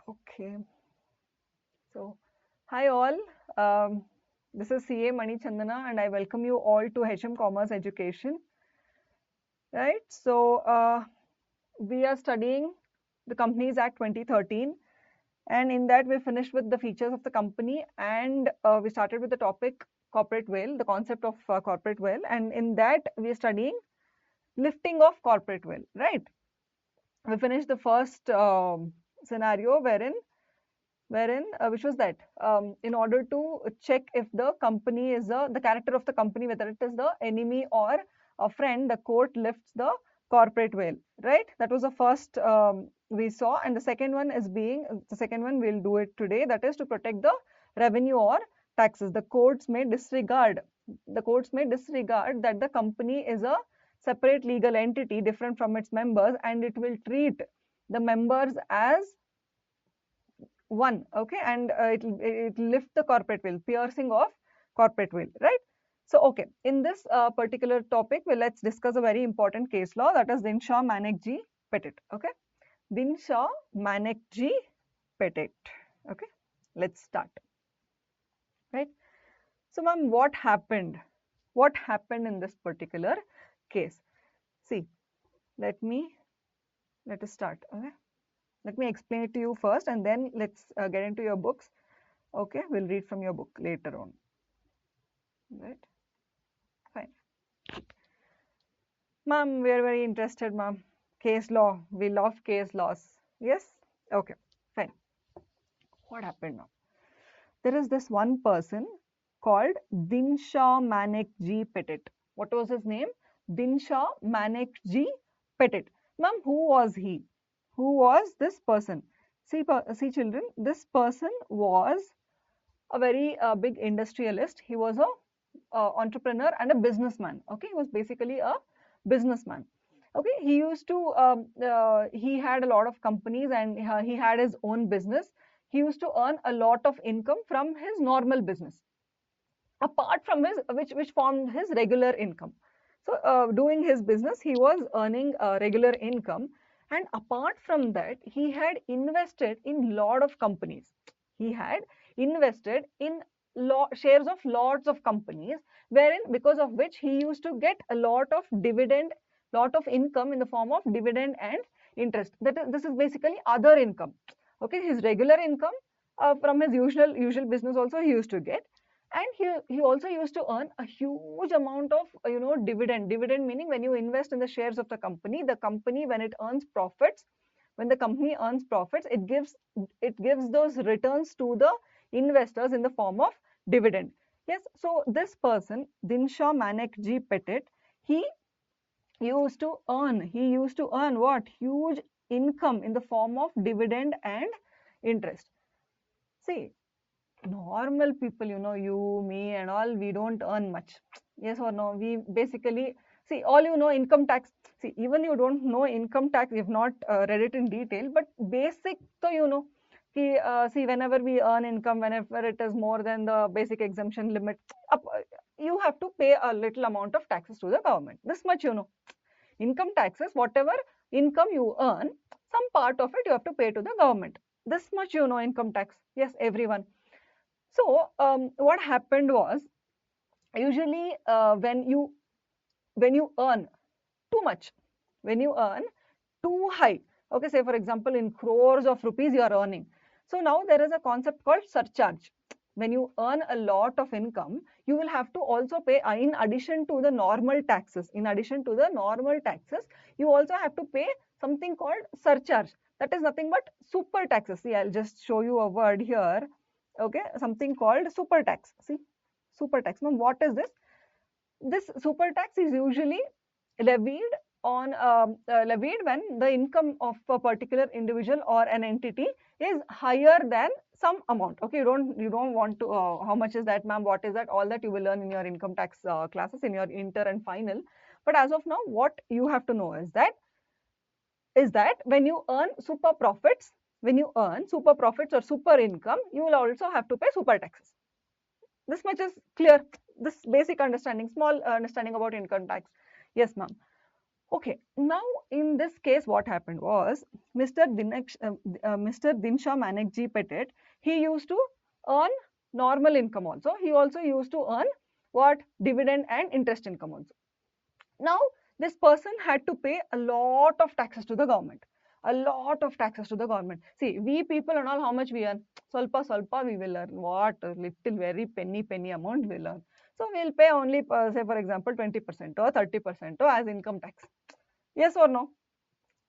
Okay. So, hi all. This is CA Mani Chandana, and I welcome you all to HM Commerce Education. Right. So, we are studying the Companies Act 2013, and in that we finished with the features of the company, and we started with the topic corporate wealth, the concept of corporate wealth, and in that we are studying lifting of corporate wealth. Right. We finished the first scenario wherein which was that in order to check if the company is the character of the company, whether it is the enemy or a friend, the court lifts the corporate veil, right? That was the first we saw, and the second one is being the second one we'll do it today, that is to protect the revenue or taxes. The courts may disregard that the company is a separate legal entity different from its members, and it will treat the members as one, okay, and it lift the corporate veil, piercing of corporate veil, right? So okay, in this particular topic, well, let's discuss a very important case law, that is Dinshaw Manek Pettit. Okay, Dinshaw Manek Pettit. Okay, let's start. Right. So ma'am, what happened in this particular case? See, let us start. Okay, let me explain it to you first, and then let's get into your books. Okay, we'll read from your book later on. Right, fine. Ma'am, we are very interested, ma'am. Case law, we love case laws. Yes? Okay, fine. What happened now? There is this one person called Dinshaw Manek Pettit. What was his name? Dinshaw Manek Pettit. Ma'am, who was he? Who was this person? See children, this person was a very big industrialist. He was a entrepreneur and a businessman. Okay, he was basically a businessman. Okay, he used to he had a lot of companies, and he had his own business. He used to earn a lot of income from his normal business, apart from his which formed his regular income. So doing his business, he was earning regular income, and apart from that, he had invested in lot of companies. He had invested in shares of lots of companies, wherein because of which he used to get a lot of dividend, lot of income in the form of dividend and interest. This is basically other income. Okay, his regular income from his usual business also he used to get, and he also used to earn a huge amount of dividend meaning when you invest in the shares of the company when it earns profits, when the company earns profits, it gives those returns to the investors in the form of dividend. Yes, so this person Dinshaw Manek Pettit, he he used to earn what? Huge income in the form of dividend and interest. See, normal people, you, me, and all, we don't earn much. Yes or no? We basically see, all income tax. See, even you don't know income tax, you've not read it in detail, but basic, so see, whenever we earn income, whenever it is more than the basic exemption limit, you have to pay a little amount of taxes to the government. This much income taxes, whatever income you earn, some part of it you have to pay to the government. This much income tax. Yes, everyone. So what happened was, usually when you earn too much, when you earn too high, okay, say for example in crores of rupees you are earning. So now there is a concept called surcharge. When you earn a lot of income, you will have to also pay in addition to the normal taxes. In addition to the normal taxes, you also have to pay something called surcharge. That is nothing but super taxes. See, I'll just show you a word here. Okay, something called super tax. See, super tax. Now, what is this? This super tax is usually levied levied when the income of a particular individual or an entity is higher than some amount. Okay, you don't want to how much is that, ma'am, what is that? All that you will learn in your income tax classes in your inter and final. But as of now, what you have to know is that when you earn super profits, or super income, you will also have to pay super taxes. This much is clear. This basic understanding, small understanding about income tax. Yes, ma'am. Okay, now in this case, what happened was Mr. Mr. Dinshaw Manekji Petit, he used to earn normal income also. He also used to earn what? Dividend and interest income also. Now, this person had to pay a lot of taxes to the government. A lot of taxes to the government. See, we people and all, how much we earn? Salpa we will earn. What? A little, very penny amount we'll earn. So, we'll pay only, say for example, 20% or 30% as income tax. Yes or no?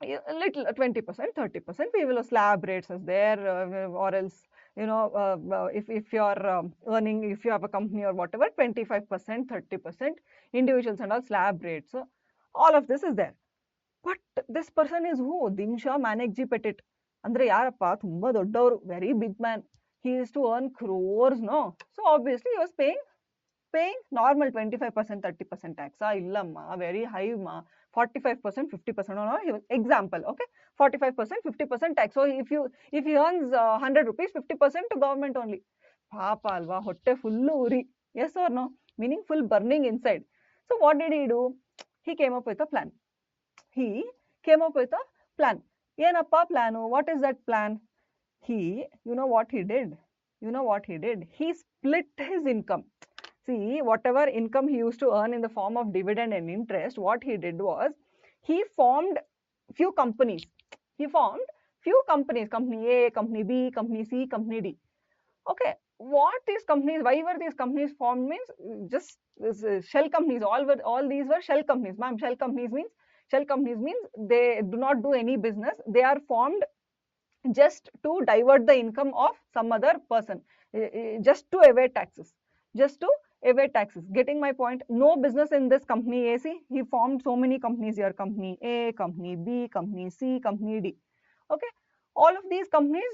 A little 20%, 30%, we will slab rates is there, or else, you know, if you're earning, if you have a company or whatever, 25%, 30%, individuals and all slab rates. So all of this is there. But this person is who? Dinshaw Manekji Petit. Andre ಯಾರಪ್ಪ ತುಂಬಾ ದೊಡ್ಡವರು, very big man. He used to earn crores, no? So obviously he was paying normal 25%, 30% tax. Illamma, very high ma, 45%, 50% on all. Example, okay? 45%, 50% tax. So if he earns 100 rupees, 50% to government only. Papa alva, hotte full uri. Yes or no? Meaning full burning inside. So what did he do? He came up with a plan. He came up with a plan. Yenappa planu? What is that plan? You know what he did? You know what he did? He split his income. See, whatever income he used to earn in the form of dividend and interest, what he did was he formed few companies. He formed few companies, company A, company B, company C, company D. Okay, what these companies, why were these companies formed means just shell companies, all these were shell companies. Ma'am, shell companies means they do not do any business. They are formed just to divert the income of some other person, just to evade taxes, just to evade taxes. Getting my point? No business in this company A. See, he formed so many companies here: company A, company B, company C, company D. Okay, all of these companies,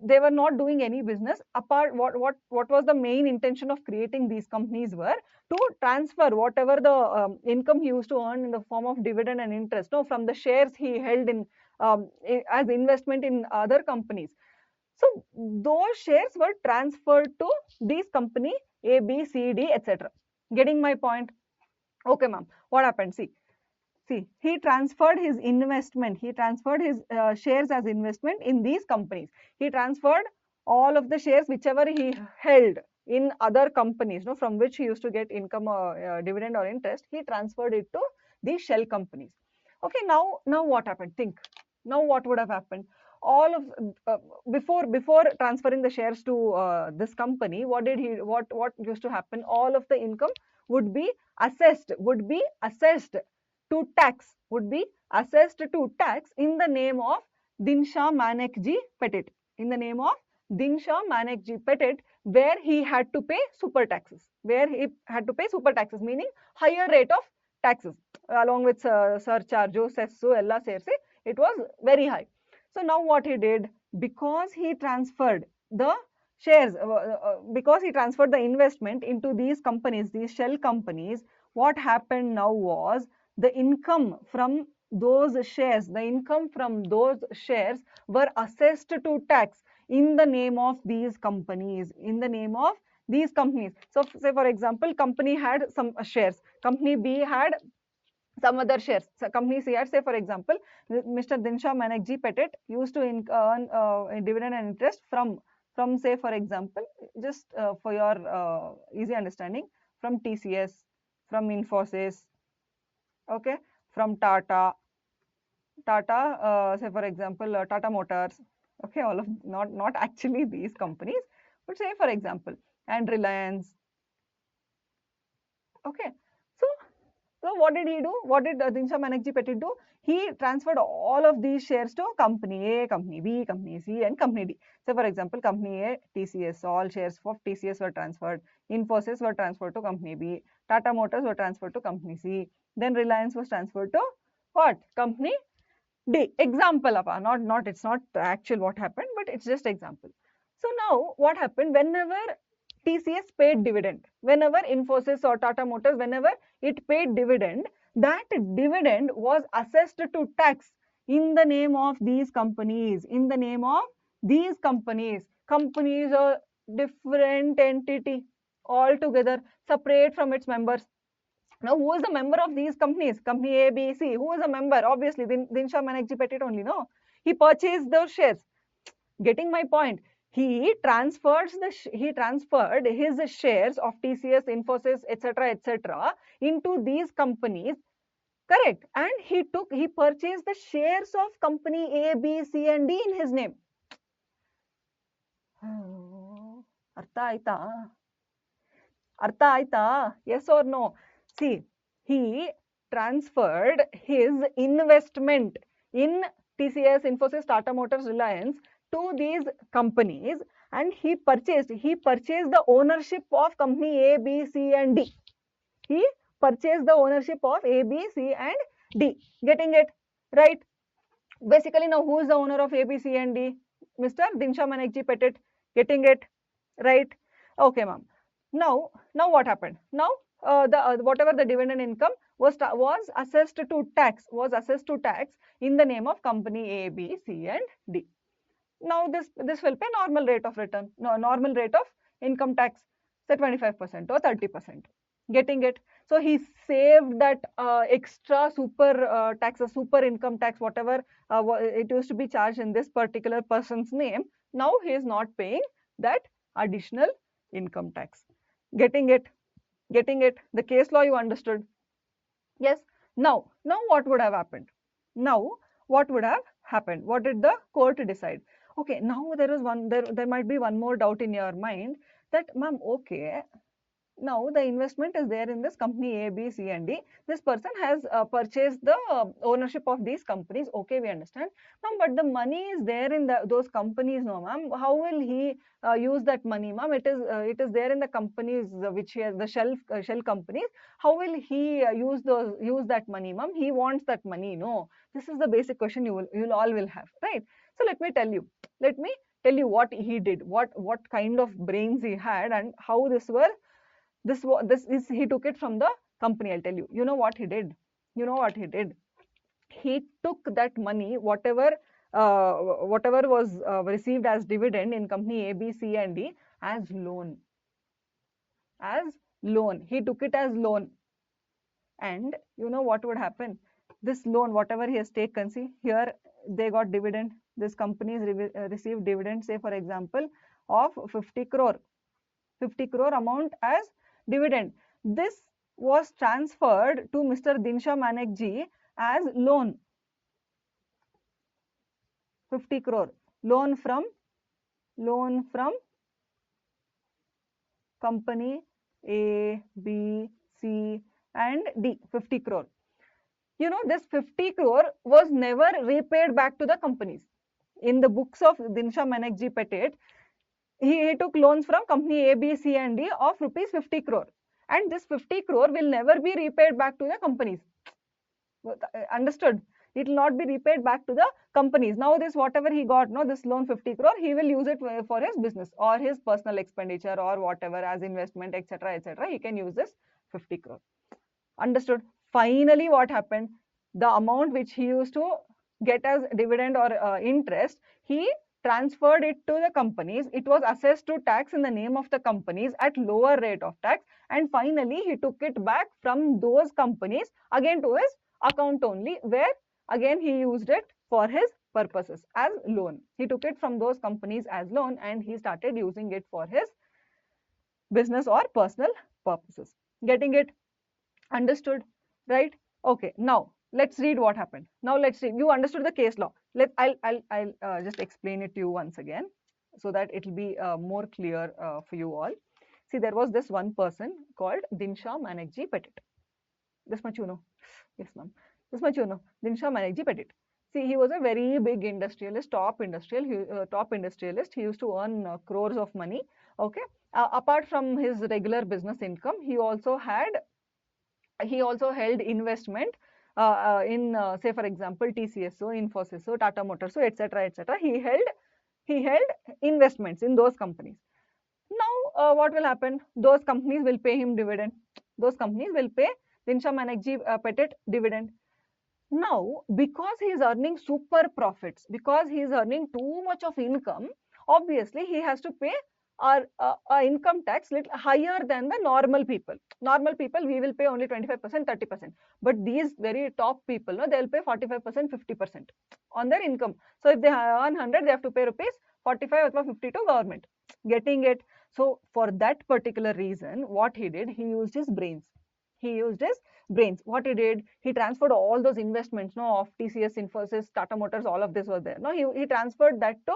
they were not doing any business. Apart, what was the main intention of creating these companies were to transfer whatever the income he used to earn in the form of dividend and interest, no, from the shares he held in as investment in other companies. So those shares were transferred to these company A, B, C, D, etc. Getting my point? Okay, ma'am. What happened? See, he transferred his investment. He transferred his shares as investment in these companies. He transferred all of the shares whichever he held in other companies, no, from which he used to get income or dividend or interest. He transferred it to these shell companies. Okay, now what happened? Think. Now what would have happened? All of before transferring the shares to this company, what used to happen? All of the income would be assessed to tax, in the name of Dinshaw Manekji Petit. In the name of Dinshaw Manekji Petit, where he had to pay super taxes. Meaning higher rate of taxes along with surcharge, cessu, ella serse. It was very high. So now what he did, because he transferred the shares, because he transferred the investment into these companies, these shell companies, what happened now was the income from those shares, were assessed to tax in the name of these companies, So say for example, company had some shares, company B had some other shares. So company C had, say for example, Mr. Dinshaw Manekji Petit used to earn dividend and interest from say for example, just for your easy understanding, from TCS, from Infosys, okay, from Tata, say for example, Tata Motors, okay, all of not actually these companies, but say for example, and Reliance, okay. So what did he do? What did Dinshaw Manekji Petit do? He transferred all of these shares to company A, company B, company C, and company D. So for example, company A, TCS, all shares of TCS were transferred. Infosys were transferred to company B. Tata Motors were transferred to company C. Then Reliance was transferred to what? Company D. Example, not it's not actual what happened, but it's just example. So now what happened? Whenever TCS paid dividend, whenever Infosys or Tata Motors, whenever it paid dividend, that dividend was assessed to tax in the name of these companies. Companies are different entity altogether, separate from its members. Now, who is the member of these companies? Company A, B, C. Who is a member? Obviously, Dinshaw Manekji Petit only, no? He purchased those shares. Getting my point? He transferred his shares of TCS, Infosys, etc., into these companies. Correct. And he purchased the shares of company A, B, C, and D in his name. Artha aita? Artha aita? Yes or no? See, he transferred his investment in TCS, Infosys, Tata Motors, Reliance to these companies, and he purchased the ownership of company A, B, C, and D. He purchased the ownership of A, B, C, and D. Getting it? Right? Basically, now who is the owner of A, B, C, and D? Mr. Dinshaw Manekji Petit. Getting it? Right? Okay, ma'am. Now what happened? Now the whatever the dividend income was assessed to tax in the name of company A, B, C, and D. Now this will pay normal rate of return, no, normal rate of income tax, say 25% or 30%. Getting it? So he saved that extra super taxes, super income tax, whatever it used to be charged in this particular person's name. Now he is not paying that additional income tax. Getting it? Getting it? The case law you understood? Yes. Now what would have happened? Now what would have happened? What did the court decide? Okay, now there might be one more doubt in your mind that, ma'am, okay, now the investment is there in this company A, B, C, and D. This person has purchased the ownership of these companies. Okay, we understand. Ma'am, but the money is there in those companies, no, ma'am. How will he use that money, ma'am? It is there in the companies which he has, the shell companies. How will he use that money, ma'am? He wants that money. No, this is the basic question you'll all will have, right? So let me tell you. Let me tell you what he did, what kind of brains he had, and how this is he took it from the company. I'll tell you. You know what he did? He took that money, whatever was received as dividend in company A, B, C, and D, as loan. He took it as loan. And you know what would happen? This loan, whatever he has taken, see here, they got dividend. This company received dividend, say for example, of 50 crore. 50 crore amount as dividend. This was transferred to Mr. Dinshaw Manekji as loan. 50 crore. Loan from company A, B, C, and D. 50 crore. You know, this 50 crore was never repaid back to the companies. In the books of Dinshaw Manekji Petit, he took loans from company A, B, C, and D of rupees 50 crore. And this 50 crore will never be repaid back to the companies. Understood? It will not be repaid back to the companies. Now this whatever he got, no, this loan 50 crore, he will use it for his business or his personal expenditure or whatever as investment, etc., etc. He can use this 50 crore. Understood? Finally, what happened? The amount which he used to get as dividend or interest, he transferred it to the companies. It was assessed to tax in the name of the companies at lower rate of tax, and finally he took it back from those companies again to his account only, where again he used it for his purposes as loan. He took it from those companies as loan and he started using it for his business or personal purposes. Getting it? Understood? Right? Okay, now let's read what happened. Now let's read. You understood the case law. I'll just explain it to you once again so that it will be more clear for you all. See, there was this one person called Dinshaw Manekji Petit. This much you know. Yes, ma'am. This much you know. Dinshaw Manekji Petit. See, he was a very big industrialist, top industrialist. He used to earn crores of money. Okay. Apart from his regular business income, he also held investment in, say for example, TCS, so Infosys, so Tata Motors, so etc., etc. He held investments in those companies. Now, what will happen? Those companies will pay him dividend. Those companies will pay Dinshaw Manekji Petit dividend. Now, because he is earning super profits, because he is earning too much of income, obviously he has to pay our income tax little higher than the normal people. Normal people, we will pay only 25%, 30%. But these very top people, no, they'll pay 45%, 50% on their income. So if they earn 100, they have to pay rupees 45 or 50 to government. Getting it? So for that particular reason, what he did, he used his brains. He used his brains. What he did, he transferred all those investments, no, of TCS, Infosys, Tata Motors, all of this was there. No, he transferred that to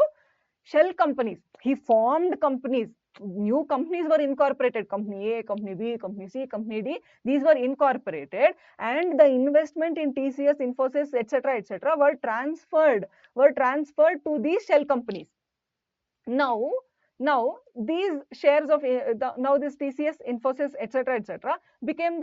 shell companies. He formed companies. New companies were incorporated. Company A, Company B, Company C, Company D. These were incorporated, and the investment in TCS, Infosys, etc., were transferred to these shell companies. Now these shares of now this TCS, Infosys, etc., became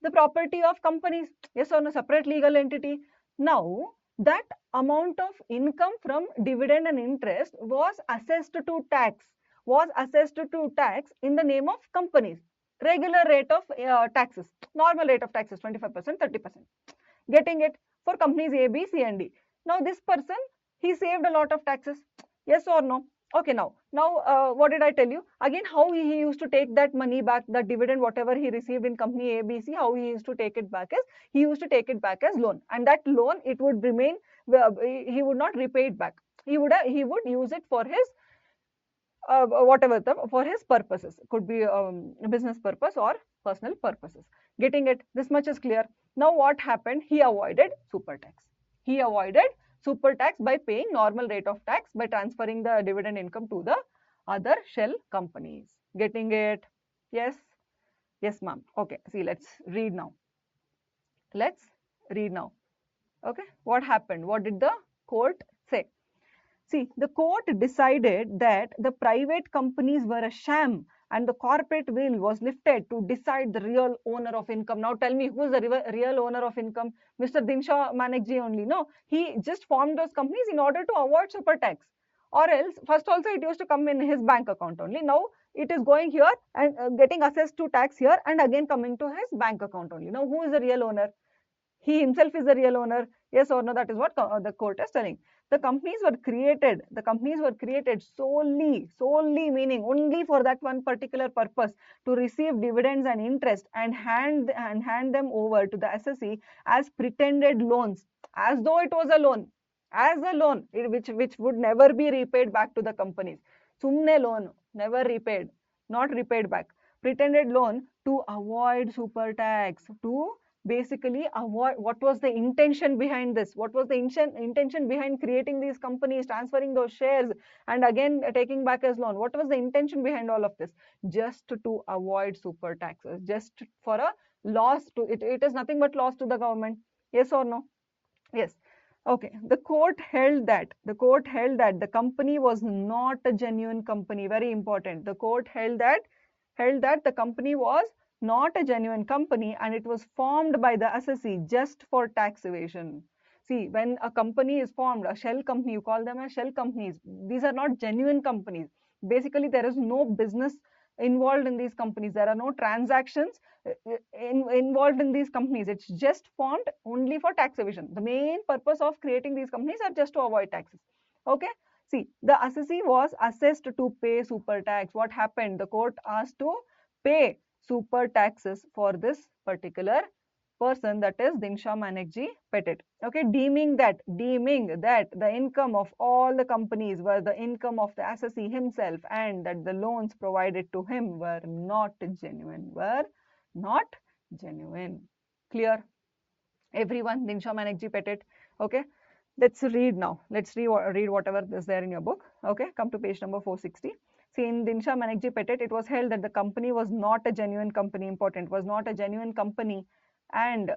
the property of companies. Yes or no? Separate legal entity. Now that amount of income from dividend and interest was assessed to tax. In the name of companies. Regular rate of taxes. Normal rate of taxes 25%, 30%. Getting it? For companies A, B, C and D. Now this person, he saved a lot of taxes. Yes or no? Okay, now what did I tell you? Again, how he used to take that money back, the dividend, whatever he received in company A, B, C, how he used to take it back is, he used to take it back as loan. And that loan, it would remain, he would not repay it back. He would use it for his whatever for his purposes. Could be business purpose or personal purposes. Getting it? This much is clear. Now what happened? He avoided super tax. He avoided super tax by paying normal rate of tax by transferring the dividend income to the other shell companies. Getting it? Yes? Yes, ma'am. Okay, see, let's read now. Okay, what happened? What did the court say? See, the court decided that the private companies were a sham and the corporate will was lifted to decide the real owner of income. Now tell me, who is the real owner of income? Mr. Dinshaw Manekji only. No, he just formed those companies in order to avoid super tax. Or else, first also it used to come in his bank account only. Now it is going here and getting assessed to tax here and again coming to his bank account only. Now who is the real owner? He himself is the real owner. Yes or no? That is what the court is telling. The companies were created solely meaning only for that one particular purpose, to receive dividends and interest and hand them over to the assessee as pretended loans, as though it was a loan, which would never be repaid back to the companies. Sumne loan, never repaid, not repaid back. Pretended loan to avoid super tax, to basically avoid. What was the intention behind this? What was the intention behind creating these companies, transferring those shares and again taking back as loan? What was the intention behind all of this? Just to avoid super taxes, just for a loss to it. It is nothing but loss to the government. Yes or no? Yes. Okay, the court held that the company was not a genuine company. Very important. The court held that the company was not a genuine company and it was formed by the assessee just for tax evasion. See, when a company is formed, a shell company, you call them as shell companies. These are not genuine companies. Basically, there is no business involved in these companies. There are no transactions involved in these companies. It's just formed only for tax evasion. The main purpose of creating these companies are just to avoid taxes. Okay. See, the assessee was assessed to pay super tax. What happened? The court asked to pay super taxes for this particular person, that is Dinshaw Manekji Petit. Okay, deeming that the income of all the companies were the income of the assessee himself and that the loans provided to him were not genuine. Clear? Everyone, Dinshaw Manekji Petit. Okay, let's read now. Let's read whatever is there in your book. Okay, come to page number 460. See, in Dinshaw Manekji Petit, it was held that the company was not a genuine company. Important, was not a genuine company and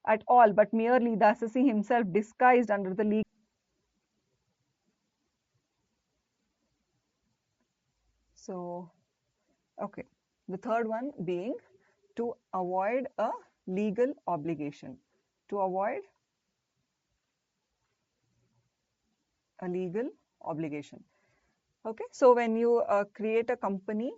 at all, but merely the assessee himself disguised under the legal. So, okay, the third one being to avoid a legal obligation. To avoid a legal obligation. Okay, so when you create a company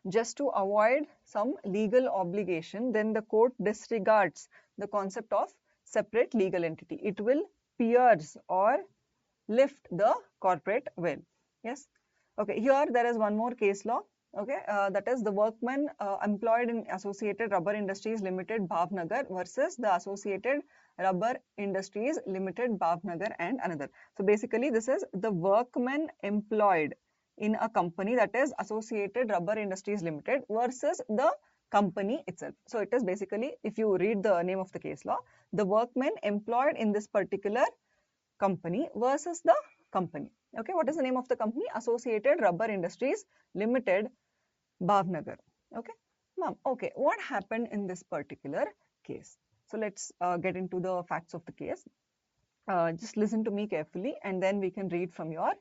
just to avoid some legal obligation, then the court disregards the concept of separate legal entity. It will pierce or lift the corporate will. Yes. Okay, here there is one more case law. Okay, that is the workmen employed in Associated Rubber Industries Limited, Bhavnagar versus the Associated Rubber Industries Limited, Bhavnagar and another. So basically, this is the workmen employed in a company, that is Associated Rubber Industries Limited, versus the company itself. So it is basically, if you read the name of the case law, the workmen employed in this particular company versus the company. Okay, what is the name of the company? Associated Rubber Industries Limited, Bhavnagar. Okay, ma'am. Okay, what happened in this particular case? So let's get into the facts of the case. Just listen to me carefully, and then we can read from your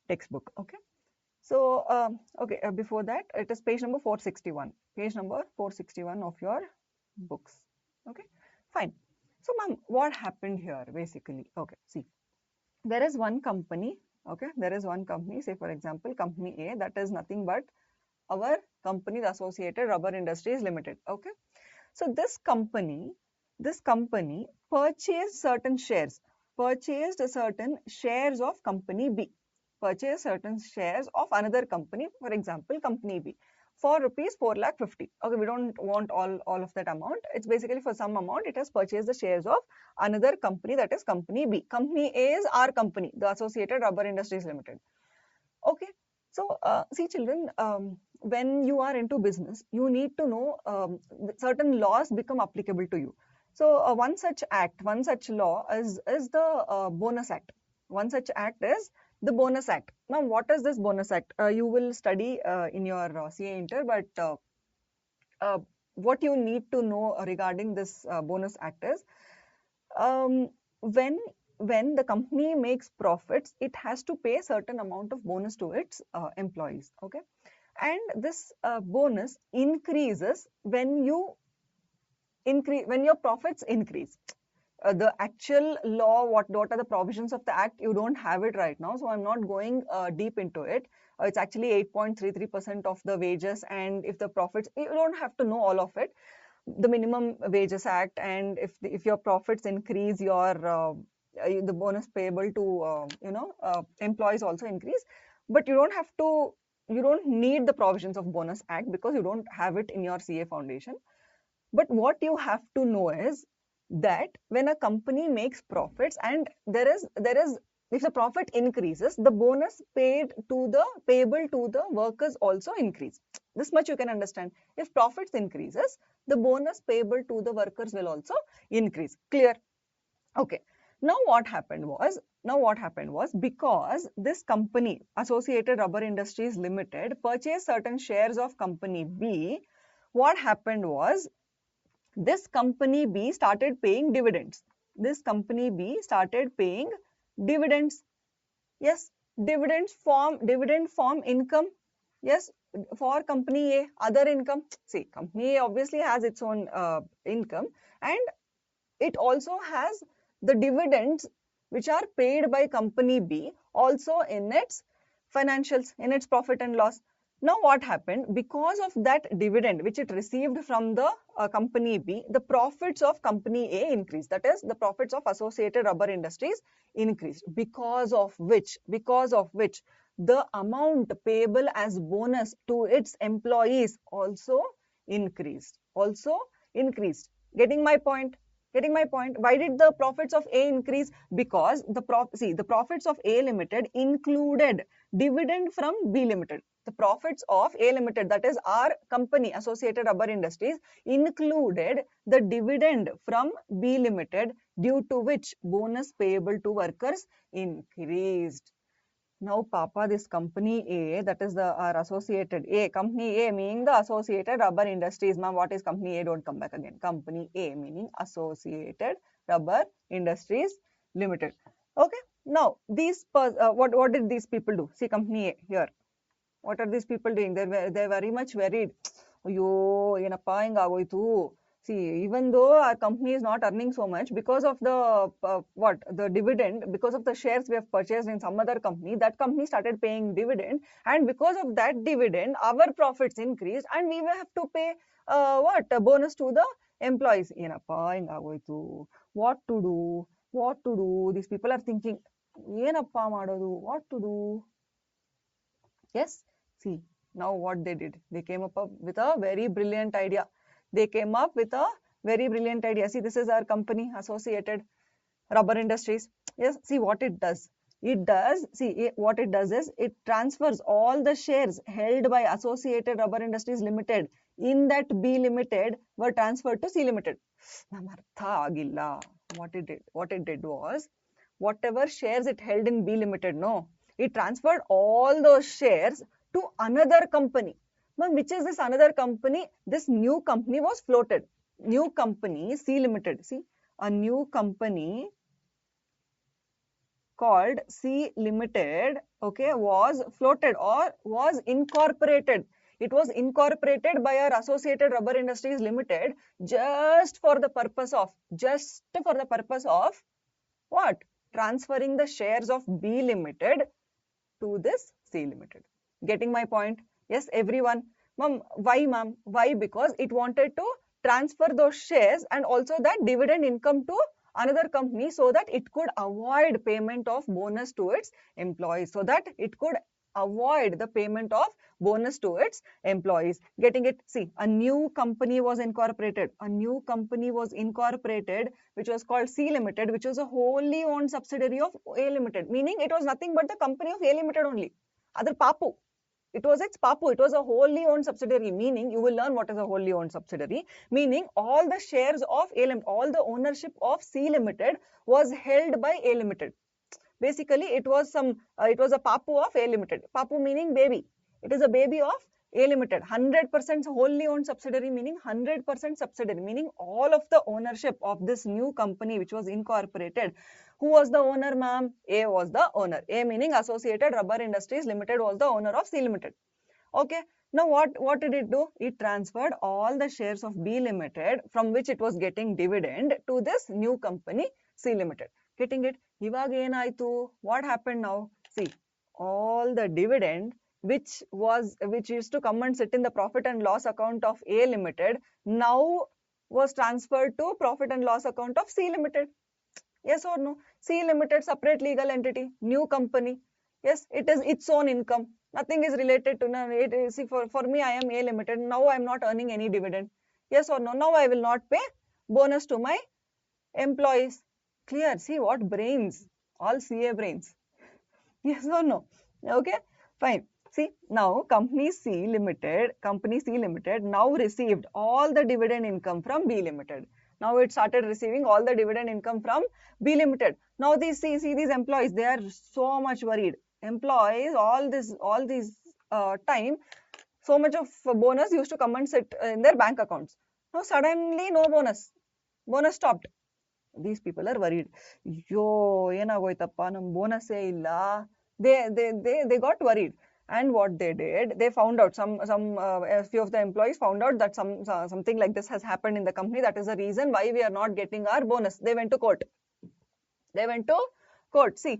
textbook. Okay. So, before that, it is page number 461. Page number 461 of your books. Okay, fine. So, ma'am, what happened here basically? Okay, see, there is one company. Okay, there is one company, say for example company A, that is nothing but our company, the Associated Rubber Industries Limited. Okay, so this company purchased certain shares, of company B, purchased certain shares of another company, for example company B, for rupees 4,50,000. Okay, we don't want all of that amount. It's basically for some amount it has purchased the shares of another company, that is company B. Company A is our company, the Associated Rubber Industries Limited. Okay, so see children, when you are into business, you need to know certain laws become applicable to you. So one such act, one such law is the Bonus Act. One such act is the Bonus Act. Now, what is this Bonus Act? You will study in your CA Inter, but what you need to know regarding this Bonus Act is, when the company makes profits, it has to pay a certain amount of bonus to its employees. Okay, and this bonus increases when your profits increase. The actual law, what are the provisions of the act, you don't have it right now, so I'm not going deep into it. It's actually 8.33% of the wages, and if the profits, you don't have to know all of it. The minimum wages act, and if your profits increase, your the bonus payable to employees also increase. But you don't need the provisions of Bonus Act because you don't have it in your CA foundation. But what you have to know is that when a company makes profits, and there is if the profit increases, the bonus payable to the workers also increase. This much you can understand. If profits increases, the bonus payable to the workers will also increase. Clear? Okay. Now what happened was, because this company, Associated Rubber Industries Limited, purchased certain shares of company B, what happened was, this company B started paying dividends. This company B started paying dividends. Yes, dividend form income. Yes, for company A, other income. See, company A obviously has its own income, and it also has the dividends which are paid by company B also in its financials, in its profit and loss. Now what happened? Because of that dividend which it received from the company B, the profits of company A increased. That is, the profits of Associated Rubber Industries increased. Because of which the amount payable as bonus to its employees also increased. Getting my point? Why did the profits of A increase? Because the profits of A Limited included dividend from B Limited. The profits of A Limited, that is our company, Associated Rubber Industries, included the dividend from B Limited, due to which bonus payable to workers increased. Now, Papa, this company A, that is our Associated A, company A meaning the Associated Rubber Industries. Ma'am, what is company A? Don't come back again. Company A meaning Associated Rubber Industries Limited. Okay. Now, what did these people do? See, company A here. What are these people doing? They're very much worried. Ayyo, ಏನಪ್ಪಾ ಹಿಂಗಾಗೋಯ್ತು. See, even though our company is not earning so much because of the dividend, because of the shares we have purchased in some other company, that company started paying dividend, and because of that dividend, our profits increased, and we will have to pay a bonus to the employees. What to do? What to do? These people are thinking, what to do? Yes. See, now what they did, they came up with a very brilliant idea. They came up with a very brilliant idea. See, this is our company, Associated Rubber Industries. Yes, see what it does. What it does is it transfers all the shares held by Associated Rubber Industries Limited in that B Limited were transferred to C Limited. What it did was, whatever shares it held in B Limited, no, it transferred all those shares to another company. Now, which is this another company? This new company was floated. New company, C Limited. See, a new company called C Limited, okay, was floated or was incorporated. It was incorporated by our Associated Rubber Industries Limited just for the purpose of what? Transferring the shares of B Limited to this C Limited. Getting my point? Yes, everyone. Ma'am, why ma'am? Why? Because it wanted to transfer those shares and also that dividend income to another company so that it could avoid payment of bonus to its employees. So that it could avoid the payment of bonus to its employees. Getting it? See, a new company was incorporated. A new company was incorporated, which was called C Limited, which was a wholly owned subsidiary of A Limited, meaning it was nothing but the company of A Limited only. Other Papu. It was its Papu. It was a wholly owned subsidiary, meaning you will learn what is a wholly owned subsidiary, meaning all the shares of A Limited, all the ownership of C Limited was held by A Limited. Basically, it was a Papu of A Limited. Papu meaning baby. It is a baby of A Limited. 100% wholly owned subsidiary meaning 100% subsidiary, meaning all of the ownership of this new company which was incorporated. Who was the owner, ma'am? A was the owner. A meaning Associated Rubber Industries Limited was the owner of C Limited. Okay. Now what did it do? It transferred all the shares of B Limited from which it was getting dividend to this new company C Limited. Getting it? Iವಾಗ ಏನಾಯ್ತು? What happened now? See, all the dividend which used to come and sit in the profit and loss account of A Limited now was transferred to profit and loss account of C Limited. Yes or no? C Limited, separate legal entity, new company. Yes, it is its own income. Nothing is related to, see, for me, I am A Limited. Now I am not earning any dividend. Yes or no? Now I will not pay bonus to my employees. Clear? See what brains? All CA brains. Yes or no? Okay, fine. See, now company C Limited now received all the dividend income from B Limited. Now it started receiving all the dividend income from B Limited. Now these these employees, they are so much worried. Employees, all these time, so much of bonus used to come and sit in their bank accounts. Now suddenly no bonus. Bonus stopped. These people are worried. Yo, ಏನಾಗೋಯ್ತಪ್ಪ ನಮ್ ಬೋನಸ್ಸೇ ಇಲ್ಲ. They got worried. And what they did, they found out a few of the employees found out that something like this has happened in the company. That is the reason why we are not getting our bonus. They went to court. See,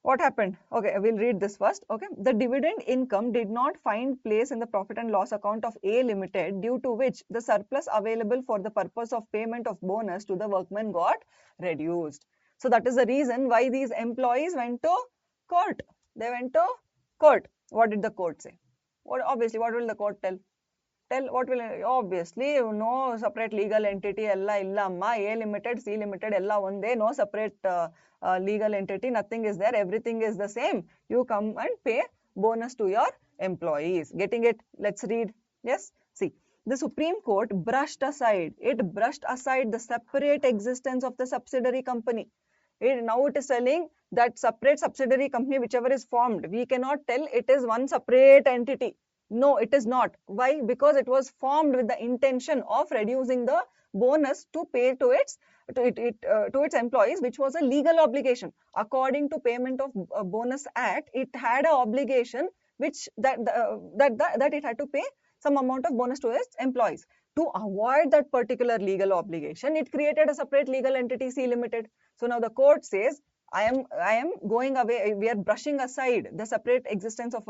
what happened? Okay, we'll read this first. Okay, the dividend income did not find place in the profit and loss account of A Limited, due to which the surplus available for the purpose of payment of bonus to the workmen got reduced. So that is the reason why these employees went to court. They went to court. What did the court say? Obviously, what will the court tell? Obviously, no separate legal entity, ella illa amma, A Limited, C Limited, ella onde, no separate legal entity, nothing is there, everything is the same. You come and pay bonus to your employees. Getting it? Let's read. Yes, see, the Supreme Court brushed aside the separate existence of the subsidiary company. Now it is telling that separate subsidiary company, whichever is formed, we cannot tell it is one separate entity. No, it is not. Why? Because it was formed with the intention of reducing the bonus to pay to its employees, which was a legal obligation. According to Payment of Bonus Act, it had an obligation which that it had to pay some amount of bonus to its employees. To avoid that particular legal obligation, it created a separate legal entity, C Limited. So now the court says, I am going away. We are brushing aside the separate existence of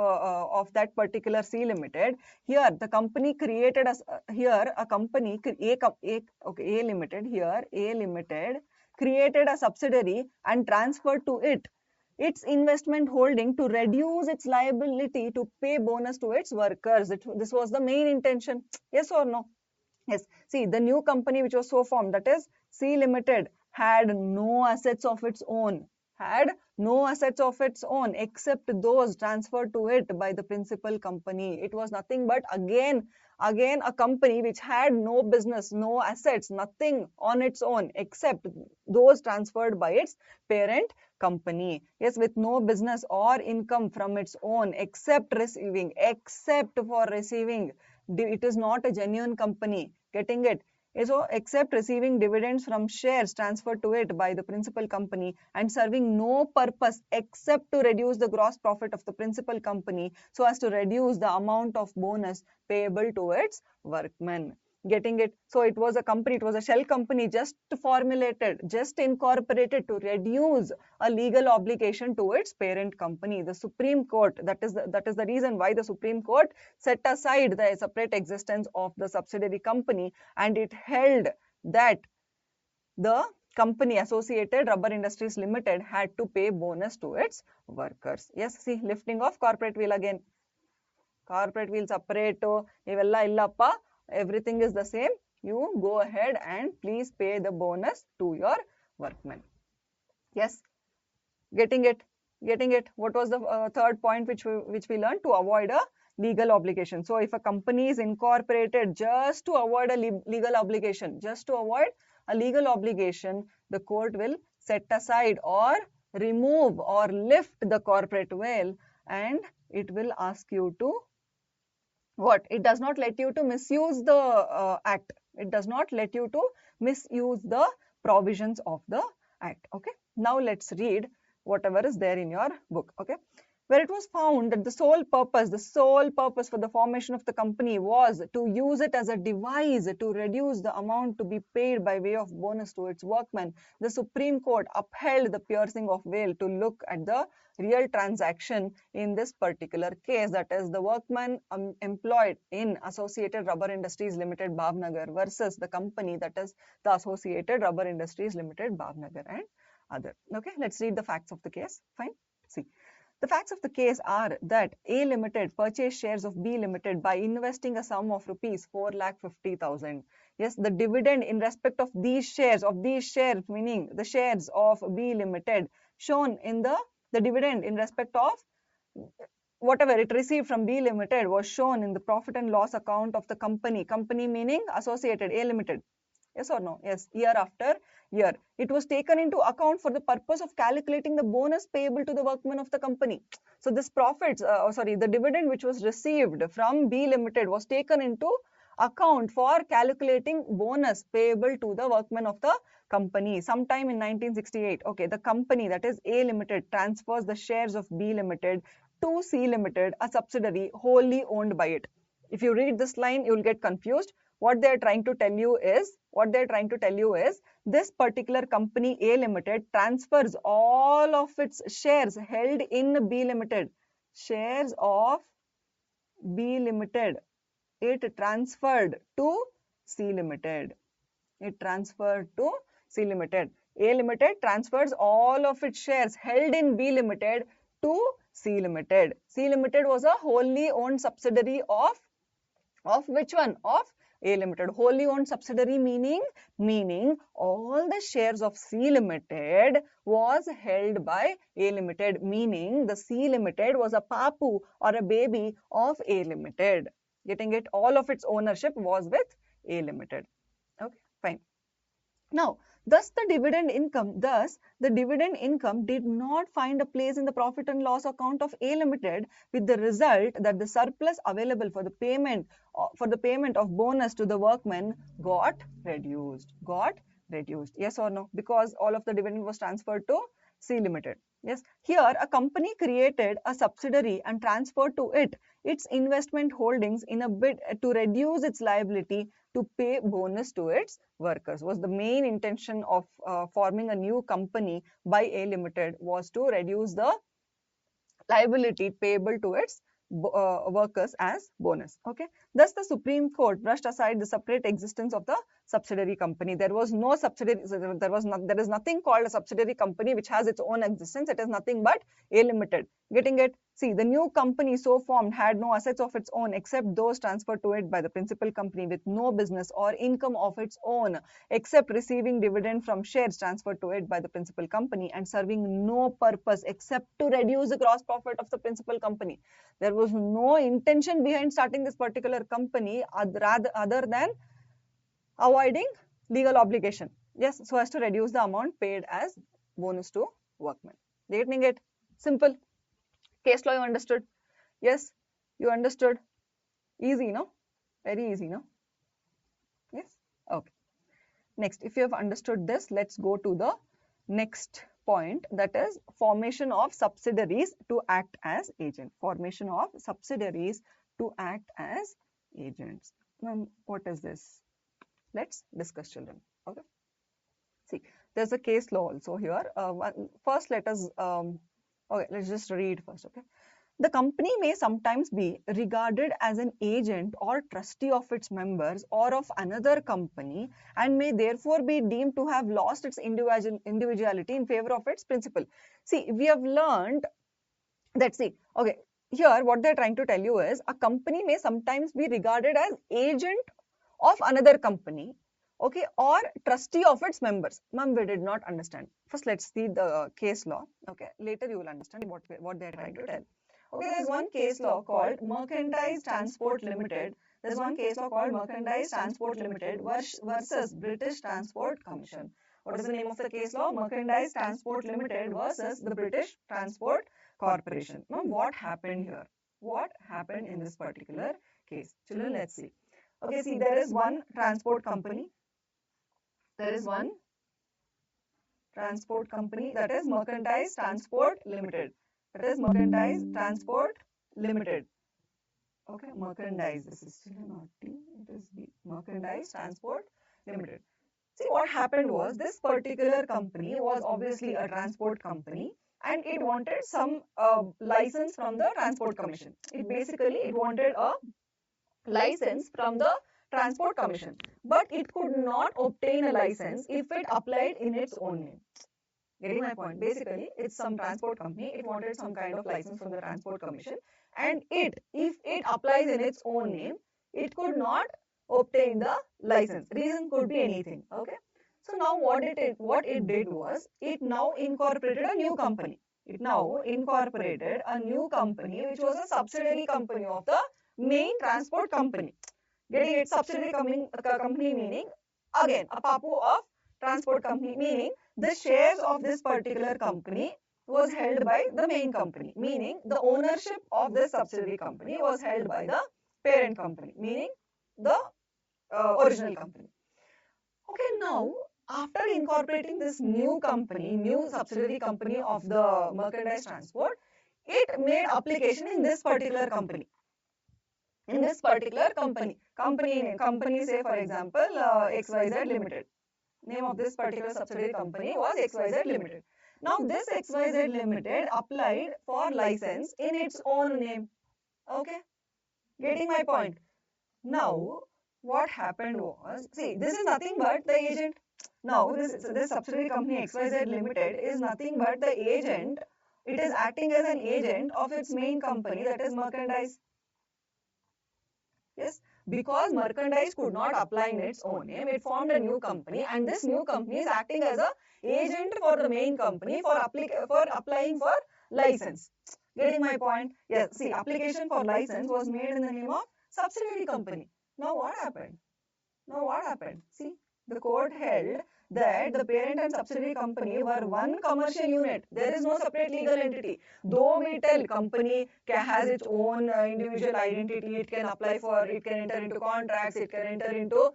that particular C Limited. Here, the company created A Limited. Here, A Limited created a subsidiary and transferred to it its investment holding to reduce its liability to pay bonus to its workers. This was the main intention. Yes or no? Yes. See, the new company which was so formed, that is C Limited, had no assets of its own. Had no assets of its own except those transferred to it by the principal company. It was nothing but again a company which had no business, no assets, nothing on its own except those transferred by its parent company. Yes, with no business or income from its own except for receiving. It is not a genuine company. Getting it? So, except receiving dividends from shares transferred to it by the principal company and serving no purpose except to reduce the gross profit of the principal company so as to reduce the amount of bonus payable to its workmen. Getting it? So it was a company, it was a shell company just formulated, just incorporated to reduce a legal obligation to its parent company. The Supreme Court, that is the reason why the Supreme Court set aside the separate existence of the subsidiary company, and it held that the company Associated Rubber Industries Limited had to pay bonus to its workers. Yes, see, lifting of corporate wheel again. Corporate wheel separate, ivella illappa, everything is the same. You go ahead and please pay the bonus to your workmen. Yes, getting it? Getting it? What was the third point which we learned? To avoid a legal obligation. So if a company is incorporated just to avoid a legal obligation, the court will set aside or remove or lift the corporate veil, and it will ask you to what? It does not let you to misuse the act. It does not let you to misuse the provisions of the act. Okay. Now let's read whatever is there in your book. Okay. Where it was found that the sole purpose for the formation of the company was to use it as a device to reduce the amount to be paid by way of bonus to its workmen, the Supreme Court upheld the piercing of veil to look at the real transaction in this particular case, that is the workman employed in Associated Rubber Industries Limited Bhavnagar versus the company, that is the Associated Rubber Industries Limited Bhavnagar and other. Okay, let's read the facts of the case. Fine. See. The facts of the case are that A Limited purchased shares of B Limited by investing a sum of rupees 4,50,000. Yes, the dividend in respect of these shares, meaning the shares of B Limited, shown in the dividend in respect of whatever it received from B Limited was shown in the profit and loss account of the company. Company meaning Associated A Limited. Yes or no? Yes, year after year. It was taken into account for the purpose of calculating the bonus payable to the workmen of the company. So this the dividend which was received from B Limited was taken into account for calculating bonus payable to the workmen of the company sometime in 1968. Okay, the company, that is A Limited, transfers the shares of B Limited to C Limited, a subsidiary wholly owned by it. If you read this line, you will get confused. What they are trying to tell you is this particular company A Limited transfers all of its shares held in B Limited. Shares of B Limited, it transferred to C Limited. It transferred to C Limited. A Limited transfers all of its shares held in B Limited to C Limited. C Limited was a wholly owned subsidiary of which one? Of A Limited. Wholly owned subsidiary meaning all the shares of C Limited was held by A Limited, meaning the C Limited was a papu or a baby of A Limited. Getting it? All of its ownership was with A Limited. Okay, fine. Now, thus the dividend income did not find a place in the profit and loss account of A Limited, with the result that the surplus available for the payment of bonus to the workmen got reduced. Yes or no? Because all of the dividend was transferred to C Limited. Yes. Here, a company created a subsidiary and transferred to it its investment holdings in a bid to reduce its liability to pay bonus to its workers. Was the main intention of forming a new company by A Limited, was to reduce the liability payable to its workers as bonus. Okay. Thus, the Supreme Court brushed aside the separate existence of the subsidiary company. There was no subsidiary, there is nothing called a subsidiary company which has its own existence. It is nothing but A Limited. Getting it? See, the new company so formed had no assets of its own except those transferred to it by the principal company, with no business or income of its own except receiving dividend from shares transferred to it by the principal company, and serving no purpose except to reduce the gross profit of the principal company. There was no intention behind starting this particular company other than avoiding legal obligation. Yes, so as to reduce the amount paid as bonus to workmen. Getting it? Simple. Case law you understood? Yes, you understood. Easy, no? Very easy, no? Yes? Okay. Next, if you have understood this, let's go to the next point, that is formation of subsidiaries to act as agent. Formation of subsidiaries to act as agents. What is this? Let's discuss, children. Okay. See, there's a case law also here. First, let us okay, let's just read first. Okay. The company may sometimes be regarded as an agent or trustee of its members or of another company, and may therefore be deemed to have lost its individuality in favor of its principal. See, we have learned that, see, okay, here what they're trying to tell you is a company may sometimes be regarded as agent of another company, okay, or trustee of its members. Ma'am, we did not understand. First, let's see the case law. Okay, later you will understand what they're trying to tell. Okay, there's one case law called Merchandise Transport Limited. There's one case law called Merchandise Transport Limited versus British Transport Commission. What is the name of the case law? Merchandise Transport Limited versus the British Transport Corporation. Now, what happened here? What happened in this particular case? Children, let's see. Okay, see, there is one transport company. There is one transport company, that is Merchandise Transport Limited. That is Merchandise Transport Limited. Okay, Merchandise. This is still not T, it is B. Merchandise Transport Limited. See, what happened was, this particular company was obviously a transport company, and it wanted some license from the Transport Commission. It wanted a license from the Transport Commission, but it could not obtain a license if it applied in its own name. Getting my point? Basically, it's some transport company. It wanted some kind of license from the Transport Commission, and if it applies in its own name, it could not obtain the license. Reason could be anything. Okay. So now what it did was, it now incorporated a new company. It now incorporated a new company which was a subsidiary company of the main transport company. Getting it? Subsidiary company meaning, again, a papu of transport company, meaning the shares of this particular company was held by the main company, meaning the ownership of this subsidiary company was held by the parent company, meaning the original company. Okay, now after incorporating this new company, new subsidiary company of the merchandise transport, it made application in this particular company. In this particular company say for example XYZ Limited. Name of this particular subsidiary company was XYZ Limited. Now this XYZ Limited applied for license in its own name. Okay, getting my point? Now what happened was, see, this is nothing but the agent. Now this subsidiary company XYZ Limited is nothing but the agent. It is acting as an agent of its main company, that is Merchandise. Yes, because Merchandise could not apply in its own name, it formed a new company, and this new company is acting as a agent for the main company for applying for license. Getting my point? Yes. See, application for license was made in the name of subsidiary company. Now what happened? See, the court held that the parent and subsidiary company were one commercial unit. There is no separate legal entity. Though we tell company has its own individual identity, it can enter into contracts, it can enter into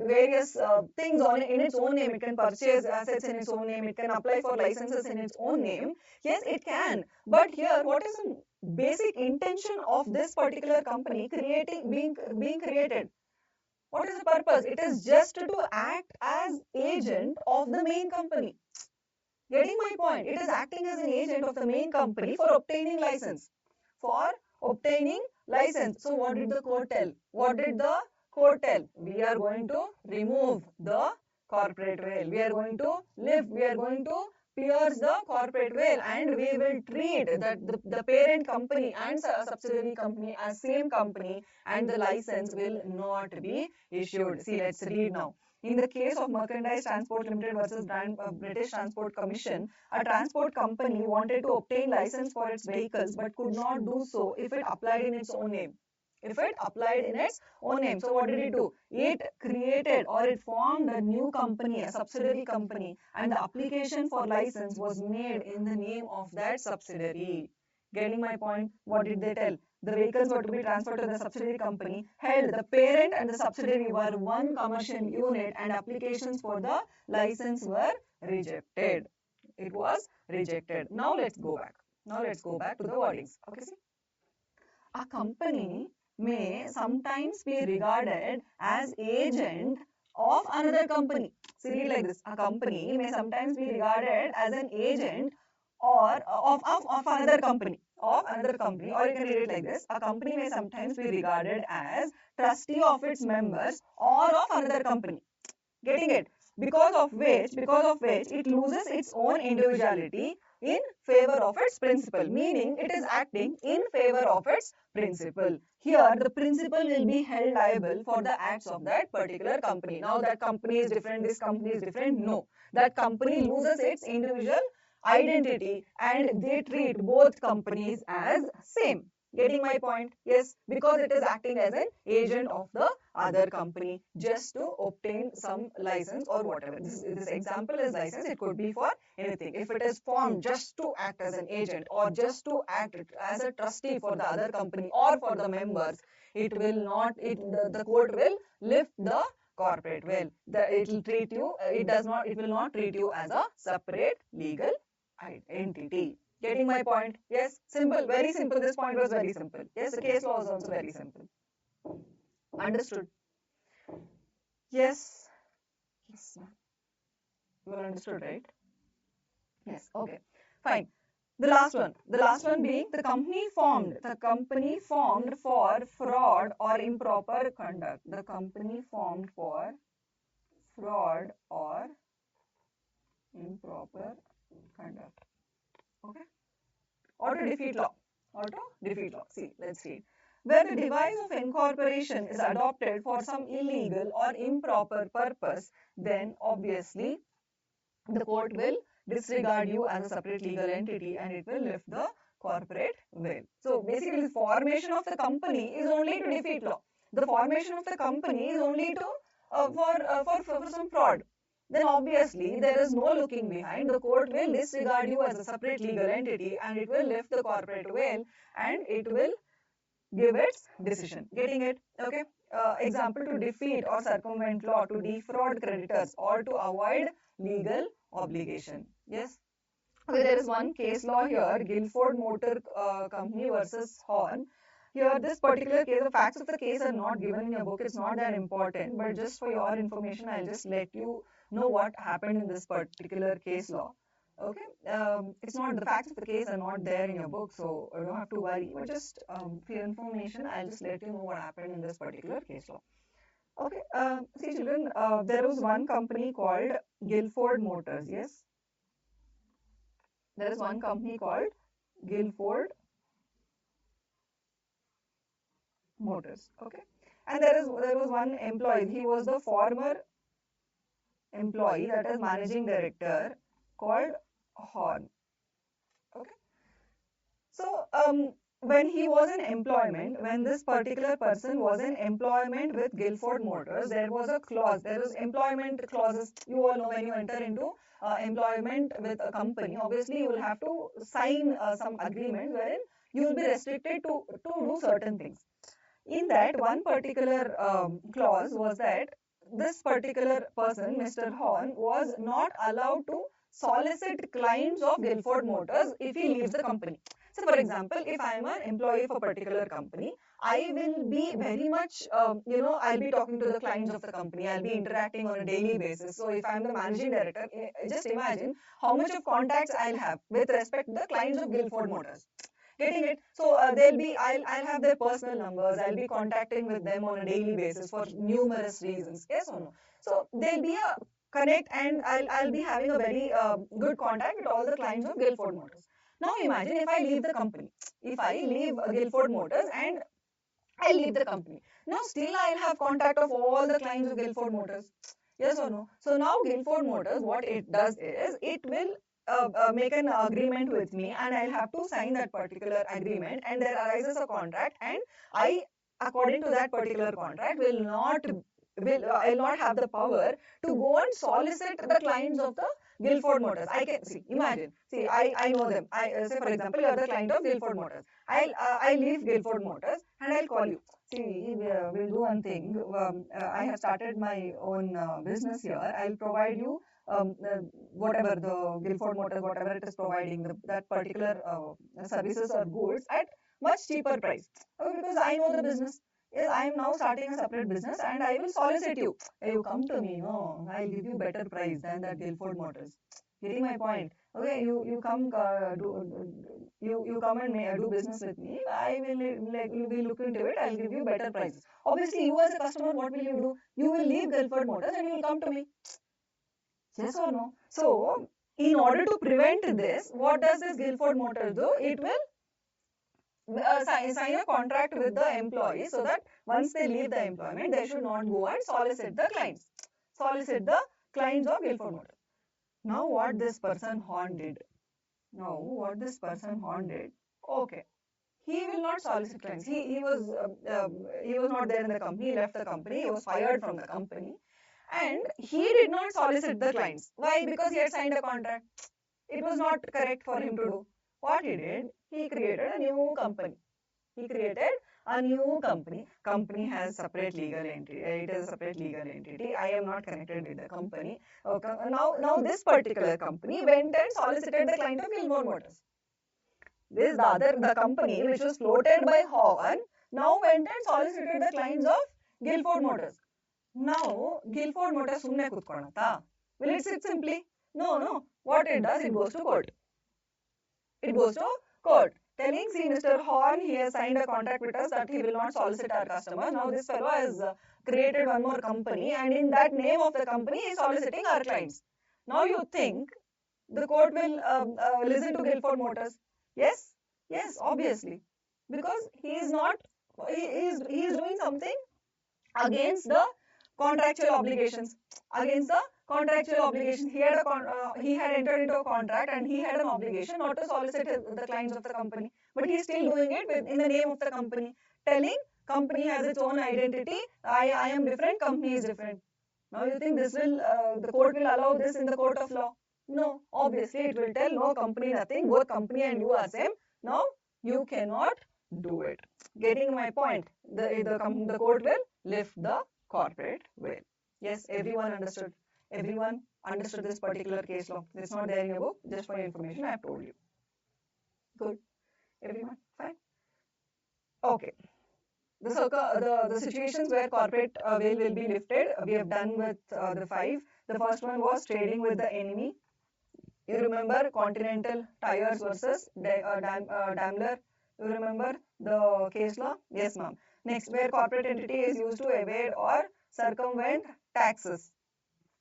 various things in its own name, it can purchase assets in its own name, it can apply for licenses in its own name. Yes, it can. But here, what is the basic intention of this particular company being created? What is the purpose? It is just to act as agent of the main company. Getting my point? It is acting as an agent of the main company for obtaining license. So what did the court tell? What did the Court tell, we are going to remove the corporate veil. We are going to lift, we are going to pierce the corporate veil, and we will treat the parent company and subsidiary company as same company, and the license will not be issued. See, let's read now. In the case of Merchandise Transport Limited versus British Transport Commission, a transport company wanted to obtain license for its vehicles but could not do so if it applied in its own name. If it applied in its own name. So what did it do? It created or it formed a new company, a subsidiary company, and the application for license was made in the name of that subsidiary. Getting my point? What did they tell? The vehicles were to be transferred to the subsidiary company, held the parent and the subsidiary were one commercial unit, and applications for the license were rejected. It was rejected. Now let's go back. Now let's go back to the wordings. Okay, see? A company may sometimes be regarded as agent of another company. So read like this. A company may sometimes be regarded as an agent or of another company. Of another company, or you can read it like this. A company may sometimes be regarded as trustee of its members or of another company. Getting it? Because of which it loses its own individuality in favor of its principle, meaning it is acting in favor of its principle. Here, the principal will be held liable for the acts of that particular company. Now, that company is different, this company is different. No, that company loses its individual identity and they treat both companies as same. Getting my point? Yes, because it is acting as an agent of the other company just to obtain some license or whatever. This example is license. It could be for anything. If it is formed just to act as an agent or just to act as a trustee for the other company or for the members, it will not. The court will lift the corporate veil. It will treat you. It does not. It will not treat you as a separate legal entity. Getting my point? Yes, simple, very simple. This point was very simple. Yes, the case law is also very simple. Understood? Yes. Yes, ma'am. You all understood, right? Yes, okay. Fine. The last one being the company formed for fraud or improper conduct. The company formed for fraud or improper conduct. Okay. Or to defeat law. See, let's see. Where the device of incorporation is adopted for some illegal or improper purpose, then obviously the court will disregard you as a separate legal entity and it will lift the corporate veil. So basically, the formation of the company is only to defeat law. The formation of the company is only to for some fraud. Then obviously there is no looking behind. The court will disregard you as a separate legal entity and it will lift the corporate veil and it will give its decision. Getting it? Okay. Example, to defeat or circumvent law, to defraud creditors or to avoid legal obligation. Yes. Okay, there is one case law here, Guilford Motor Company versus Horn. Here, this particular case, the facts of the case are not given in your book. It's not that important, but just for your information, I'll just let you know what happened in this particular case law. Okay, it's not, the facts of the case are not there in your book, so you don't have to worry. But just for your information, I'll just let you know what happened in this particular case law. Okay, see children, there was one company called Guilford Motors. Yes, there is one company called Guilford Motors. Okay, and there was one employee. He was the former employee, that is managing director, called Horn. Okay, so when he was in employment, when this particular person was in employment with Guilford Motors, there was a clause. There was employment clauses. You all know when you enter into employment with a company, obviously you will have to sign some agreement wherein you will be restricted to do certain things. In that, one particular clause was that this particular person, Mr. Horn, was not allowed to solicit clients of Guilford Motors if he leaves the company. So, for example, if I am an employee of a particular company, I will be very much, I'll be talking to the clients of the company. I'll be interacting on a daily basis. So, if I'm the managing director, just imagine how much of contacts I'll have with respect to the clients of Guilford Motors. Getting it? So they'll be, I'll have their personal numbers. I'll be contacting with them on a daily basis for numerous reasons. Yes or no? So there'll be a connect, and I'll be having a very good contact with all the clients of Guilford Motors. Now imagine if I leave the company. If I leave Guilford Motors and I leave the company. Now still I'll have contact of all the clients of Guilford Motors. Yes or no? So now Guilford Motors, what it does is it will make an agreement with me, and I'll have to sign that particular agreement, and there arises a contract, and I, according to that particular contract, I'll not have the power to go and solicit the clients of the Guilford Motors. I can see, imagine, see, I know them. I say for example, you are the client of Guilford Motors. I leave Guilford Motors and I'll call you. See, we'll do one thing. I have started my own business here. I'll provide you whatever the Guilford Motors, whatever it is providing, that particular services or goods at much cheaper price. Because I know the business. Yes, I am now starting a separate business, and I will solicit you. Hey, you come to me, no, I'll give you better price than that Guilford Motors. Getting my point? Okay, you come you come and do business with me. I will we look into it. I'll give you better prices. Obviously, you as a customer, what will you do? You will leave Guilford Motors and you will come to me. Yes or no? So, in order to prevent this, what does this Guilford Motors do? It will sign a contract with the employee, so that once they leave the employment, they should not go and solicit the clients. Solicit the clients of Guilford Motors. Now, what this person Horn did? Now, what this person Horn did? Okay, he will not solicit clients. He was not there in the company. He left the company. He was fired from the company, and he did not solicit the clients. Why? Because he had signed a contract. It was not correct for him to do. What he did? He created a new company. He created a new company. Company has separate legal entity. It is a separate legal entity. I am not connected with the company. Okay. Now this particular company went and solicited the client of Guilford Motors. The company which was floated by Horn now went and solicited the clients of Guilford Motors. Now Guilford Motors sumne kutkonata. Will it sit simply? No. What it does, it goes to court. It goes to court, telling, see, Mr. Horn, he has signed a contract with us that he will not solicit our customers. Now this fellow has created one more company, and in that name of the company, he is soliciting our clients. Now you think the court will listen to Guilford Motors? Yes, obviously, because he is not, he is doing something against the contractual obligations. Against the contractual obligations, he had entered into a contract, and he had an obligation not to solicit the clients of the company, but he is still doing it in the name of the company, telling company has its own identity. I am different, company is different. Now you think this will the court will allow this in the court of law? No, obviously it will tell no, company nothing, both company and you are same. Now you cannot do it. Getting my point? The court will lift the corporate veil. Yes, everyone understood. Everyone understood this particular case law. It's not there in your book. Just for your information, I have told you. Good. Everyone, fine. Okay. The situations where corporate veil will be lifted, we have done with the 5. The first one was trading with the enemy. You remember Continental Tires versus Daimler. You remember the case law? Yes, ma'am. Next, where corporate entity is used to evade or circumvent taxes.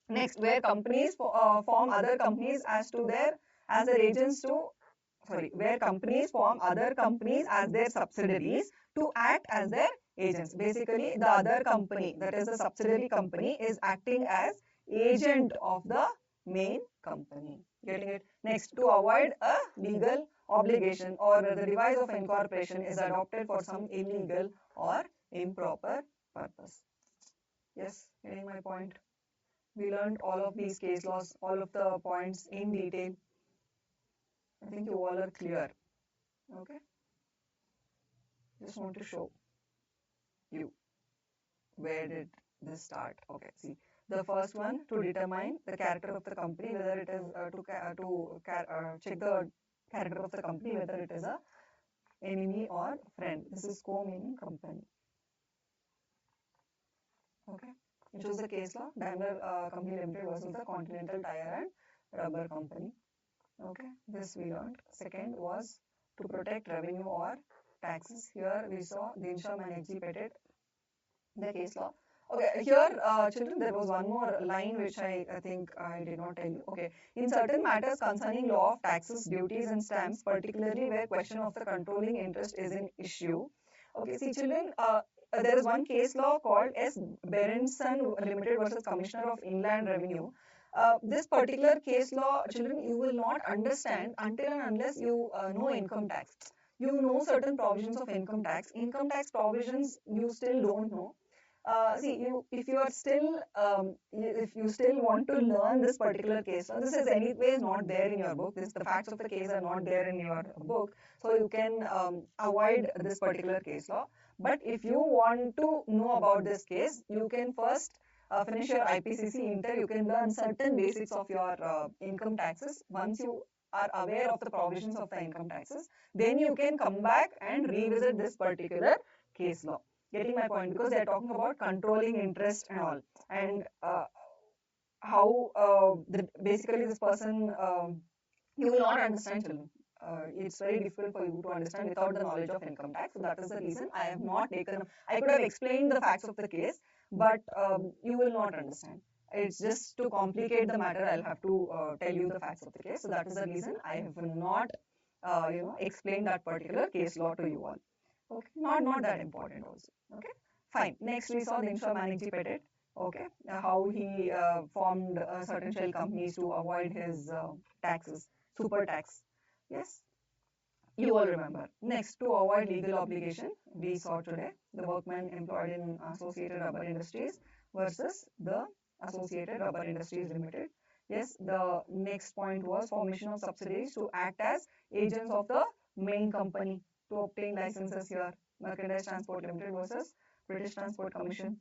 Next, where companies form other companies as their agents to where companies form other companies as their subsidiaries to act as their agents. Basically, the other company, that is the subsidiary company, is acting as agent of the main company. Getting it? Next, to avoid a legal obligation, or the device of incorporation is adopted for some illegal or improper purpose. Yes, getting my point? We learned all of these case laws, all of the points in detail. I think you all are clear. Okay. Just want to show you where did this start. Okay, see, the first one, to determine the character of the company, whether it is check the character of the company, whether it is a enemy or friend. This is co-meaning company. Okay, which was the case law, Daimler Company Limited versus the Continental Tire and Rubber Company. Okay, this we learned. Second was to protect revenue or taxes. Here we saw Dinsha Manekji Petit, the case law. Okay, here, children, there was one more line which I think I did not tell you. Okay, in certain matters concerning law of taxes, duties, and stamps, particularly where question of the controlling interest is an issue. Okay, see, children, there is one case law called S. Berenson Limited versus Commissioner of Inland Revenue. This particular case law, children, you will not understand until and unless you know income tax. You know certain provisions of income tax. Income tax provisions you still don't know. See, if you are still, if you still want to learn this particular case law, this is anyways not there in your book. The facts of the case are not there in your book, so you can avoid this particular case law. But if you want to know about this case, you can first finish your IPCC inter. You can learn certain basics of your income taxes. Once you are aware of the provisions of the income taxes, then you can come back and revisit this particular case law. Getting my point? Because they're talking about controlling interest and all, and how basically this person, you will not understand, children. It's very difficult for you to understand without the knowledge of income tax. So that is the reason I have not taken. I could have explained the facts of the case, but you will not understand. It's just to complicate the matter. I'll have to tell you the facts of the case. So that is the reason I have not, explained that particular case law to you all. Okay, not that important also. Okay, fine. Next we saw Dinsha Manekji Petit. Okay, how he formed certain shell companies to avoid his taxes, super tax. Yes, you all remember. Next, to avoid legal obligation, we saw today the workmen employed in Associated Rubber Industries versus the Associated Rubber Industries Limited. Yes, the next point was formation of subsidiaries to act as agents of the main company to obtain licenses here. Merchandise Transport Limited versus British Transport Commission.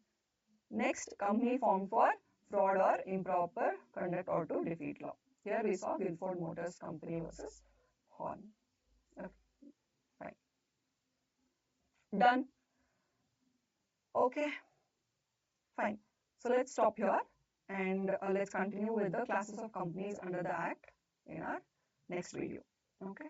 Next, company formed for fraud or improper conduct or to defeat law. Here we saw Guilford Motors Company versus Horn. Okay, fine. Done. Okay, fine. So let's stop here and let's continue with the classes of companies under the Act in our next video. Okay.